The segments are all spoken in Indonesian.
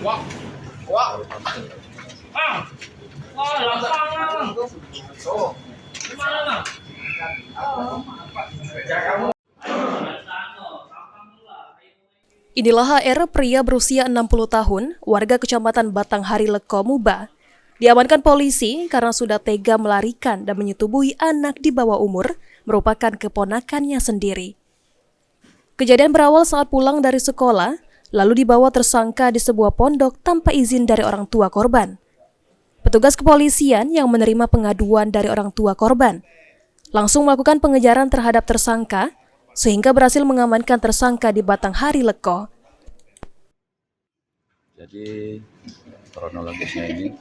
Wah, wah. Ah, wah, lapangan. So, gimana Bang? Inilah HR, pria berusia 60 tahun, warga Kecamatan Batanghari Leko, Muba, diamankan polisi karena sudah tega melarikan dan menyetubuhi anak di bawah umur, merupakan keponakannya sendiri. Kejadian berawal saat pulang dari sekolah, lalu dibawa tersangka di sebuah pondok tanpa izin dari orang tua korban. Petugas kepolisian yang menerima pengaduan dari orang tua korban langsung melakukan pengejaran terhadap tersangka, sehingga berhasil mengamankan tersangka di Batanghari Leko. Jadi kronologisnya ini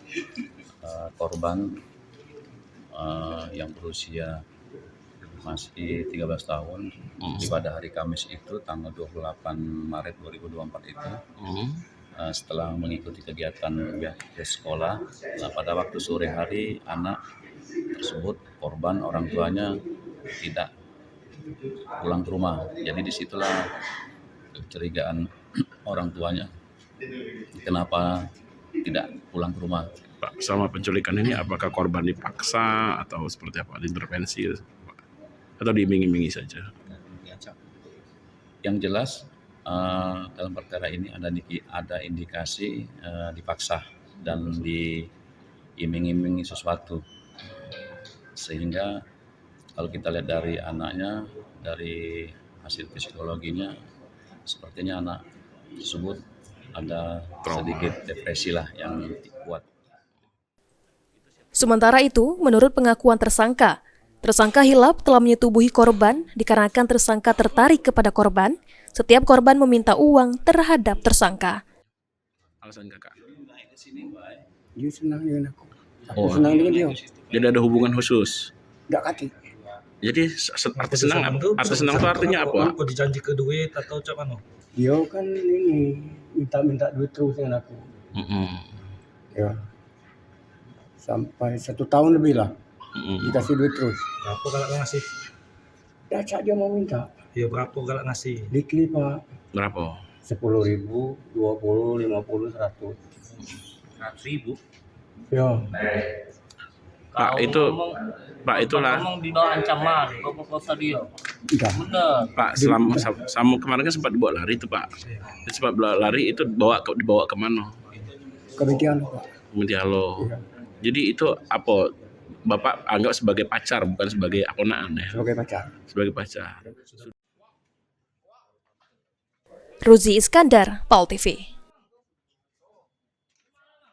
korban yang berusia masih 13 tahun pada hari Kamis itu tanggal 28 Maret 2024 itu setelah mengikuti kegiatan di sekolah, pada waktu sore hari anak tersebut korban orang tuanya tidak pulang ke rumah. Jadi disitulah kecurigaan orang tuanya, kenapa tidak pulang ke rumah. Pak, selama penculikan ini apakah korban dipaksa atau seperti apa, diintervensi atau diiming-imingi saja? Yang jelas dalam perkara ini ada indikasi dipaksa dan diiming-imingi sesuatu, sehingga kalau kita lihat dari anaknya, dari hasil psikologinya, sepertinya anak tersebut ada sedikit depresi lah yang kuat. Sementara itu, menurut pengakuan tersangka hilap telah menyetubuhi korban dikarenakan tersangka tertarik kepada korban setiap korban meminta uang terhadap tersangka. Alasan kakak? Dia senang dengan aku. Aku Oh, senang dengan dia. jadi ada hubungan khusus. Enggak kati. Jadi arti senang itu artinya apa? Kok dijanji ke duit atau cak mana? Dia kan ini minta duit terus dengan aku. Ya. Sampai 1 tahun lebih lah. Dikasih duit terus. Berapa galak ngasih? Dah cak dia mau minta. Ya berapa galak ngasih? Dikli Pak. Berapa? 10.000, 20, 50, 100. 100.000. Ya. Pak itulah Ngomong di bawah ancaman, kau kosa dia. Enggak. Bener. Pak, selama kemarin kan sempat dibawa lari itu Pak. Sempat lari itu dibawa kemana? Kebetulan Pak. Muntialo. Iya. Jadi itu apa? Bapak anggap sebagai pacar, bukan sebagai aponaan ya? Sebagai pacar. Sebagai pacar. Ruzi Iskandar, PAL TV.